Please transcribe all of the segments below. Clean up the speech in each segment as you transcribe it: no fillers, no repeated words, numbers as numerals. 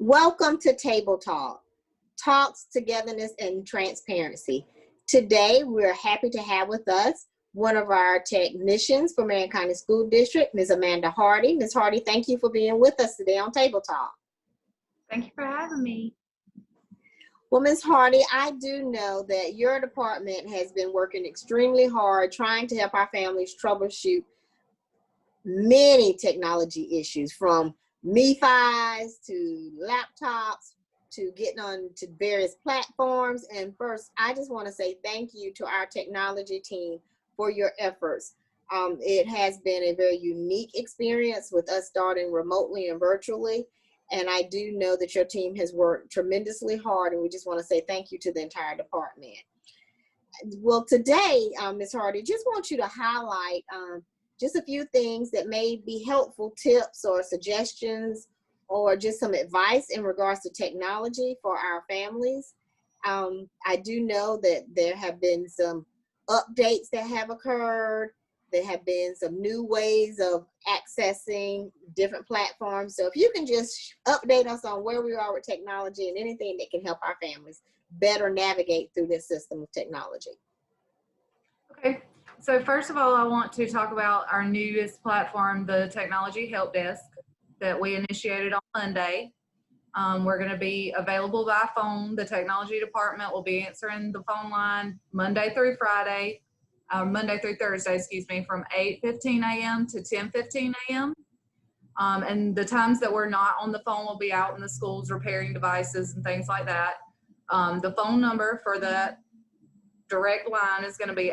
Welcome to Table Talk, talks, togetherness, and transparency. Today, we're happy to have with us one of our technicians for Marion County School District, Ms. Amanda Hardy. Ms. Hardy, thank you for being with us today on Table Talk. Thank you for having me. Well, Ms. Hardy, I do know that your department has been working extremely hard trying to help our families troubleshoot many technology issues, from MiFis to laptops to getting on to various platforms. And first, I just want to say thank you to our technology team for your efforts. It has been a very unique experience with us starting remotely and virtually. And I do know that your team has worked tremendously hard, and we just want to say thank you to the entire department. Well, today, Ms. Hardy, just want you to highlight just a few things that may be helpful tips or suggestions or just some advice in regards to technology for our families. I do know that there have been some updates that have occurred. There have been some new ways of accessing different platforms. So if you can just update us on where we are with technology and anything that can help our families better navigate through this system of technology. Okay, so first of all, I want to talk about our newest platform, the Technology Help Desk, that we initiated on Monday. We're going to be available by phone. The technology department will be answering the phone line Monday through Thursday, excuse me, from 8:15 a.m. to 10:15 a.m. And the times that we're not on the phone will be out in the schools repairing devices and things like that. The phone number for that direct line is going to be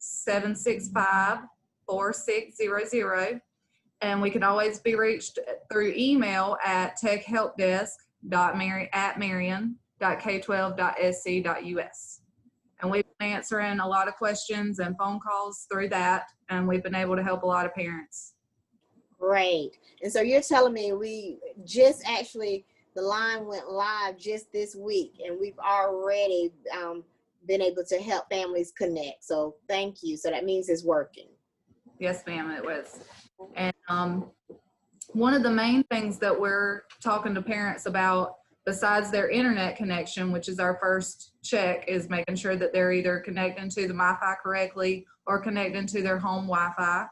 843-765-4600. And we can always be reached through email at techhelpdesk.marion.k12.sc.us. And we've been answering a lot of questions and phone calls through that, and we've been able to help a lot of parents. Great. And so you're telling me we just actually, the line went live just this week, and we've already been able to help families connect. So thank you. So that means it's working. Yes, ma'am, it was. And one of the main things that we're talking to parents about, besides their internet connection, which is our first check, is making sure that they're either connecting to the MiFi correctly or connecting to their home Wi-Fi.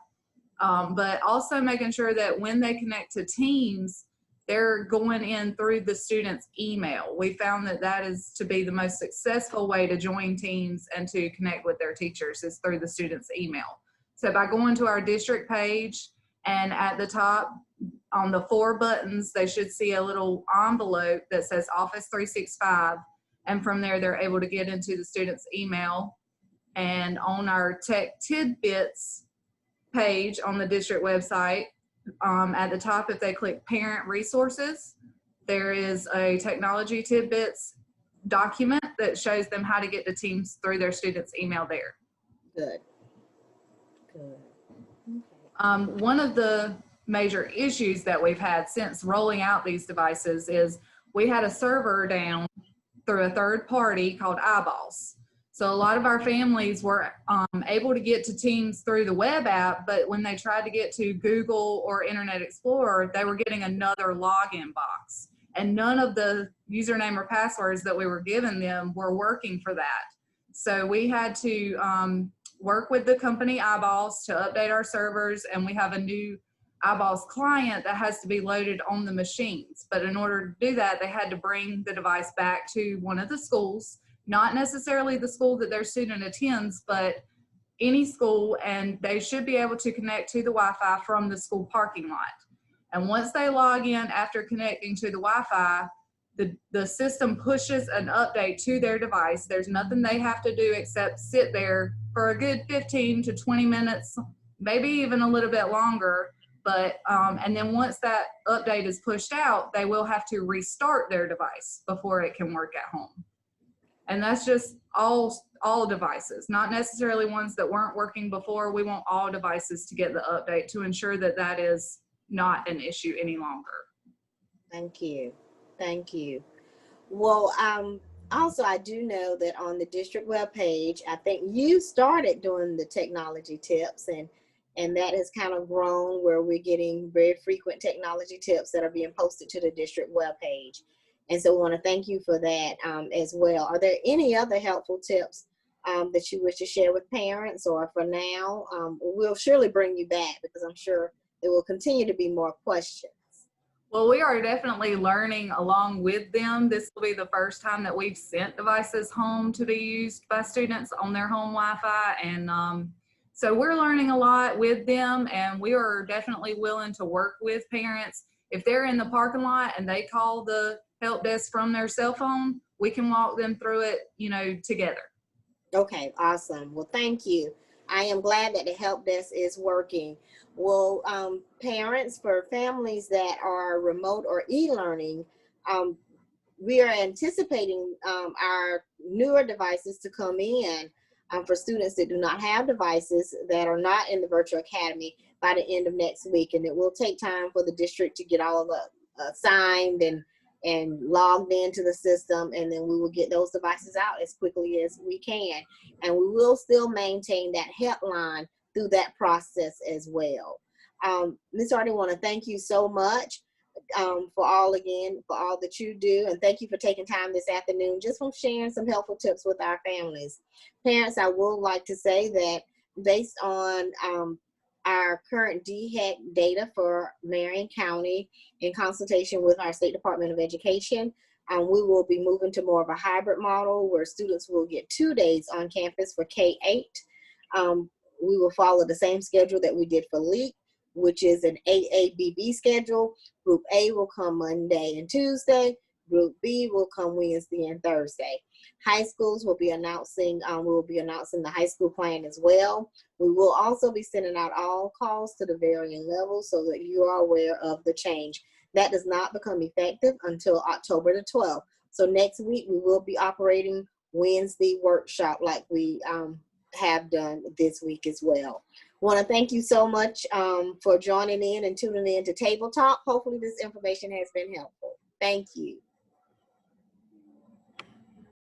But also making sure that when they connect to Teams, they're going in through the student's email. We found that that is to be the most successful way to join Teams and to connect with their teachers, is through the student's email. So by going to our district page, and at the top on the 4 buttons, they should see a little envelope that says Office 365. And from there, they're able to get into the student's email. And on our Tech Tidbits page on the district website, at the top, if they click Parent Resources, there is a Technology Tidbits document that shows them how to get to Teams through their student's email there. Good. Good. One of the major issues that we've had since rolling out these devices is we had a server down through a third party called Eyeballs. So a lot of our families were able to get to Teams through the web app, but when they tried to get to Google or Internet Explorer, they were getting another login box. And none of the username or passwords that we were giving them were working for that. So we had to work with the company Eyeballs to update our servers, and we have a new Eyeballs client that has to be loaded on the machines. But in order to do that, they had to bring the device back to one of the schools, not necessarily the school that their student attends, but any school, and they should be able to connect to the Wi-Fi from the school parking lot. And once they log in after connecting to the Wi-Fi, the system pushes an update to their device. There's nothing they have to do except sit there for a good 15 to 20 minutes, maybe even a little bit longer. But and then once that update is pushed out, they will have to restart their device before it can work at home. And that's just all devices, not necessarily ones that weren't working before. We want all devices to get the update to ensure that that is not an issue any longer. Thank you. Thank you. Well, also, I do know that on the district webpage, I think you started doing the technology tips, and And that has kind of grown where we're getting very frequent technology tips that are being posted to the district webpage. And so we want to thank you for that as well. Are there any other helpful tips that you wish to share with parents, or for now? We'll surely bring you back because I'm sure there will continue to be more questions. Well, we are definitely learning along with them. This will be the first time that we've sent devices home to be used by students on their home Wi-Fi. And so we're learning a lot with them, and we are definitely willing to work with parents. If they're in the parking lot and they call the help desk from their cell phone, we can walk them through it, you know, together. Okay, awesome. Well, thank you. I am glad that the help desk is working. Well, parents, for families that are remote or e-learning, we are anticipating our newer devices to come in for students that do not have devices that are not in the virtual academy by the end of next week. And it will take time for the district to get all of the signed and logged into the system, and then we will get those devices out as quickly as we can. And we will still maintain that help line through that process as well. Ms. Hardy, I want to thank you so much for all that you do, and thank you for taking time this afternoon just from sharing some helpful tips with our families. Parents, I would like to say that based on our current DHEC data for Marion County, in consultation with our State Department of Education, we will be moving to more of a hybrid model where students will get 2 days on campus for K-8. We will follow the same schedule that we did for LEAP, which is an AABB schedule. Group A will come Monday and Tuesday. Group B will come Wednesday and Thursday. High schools will be announcing, we will be announcing the high school plan as well. We will also be sending out all calls to the varying levels so that you are aware of the change. That does not become effective until October the 12th. So next week we will be operating Wednesday workshop like we have done this week as well. I want to thank you so much for joining in and tuning in to Table Talk. Hopefully this information has been helpful. Thank you.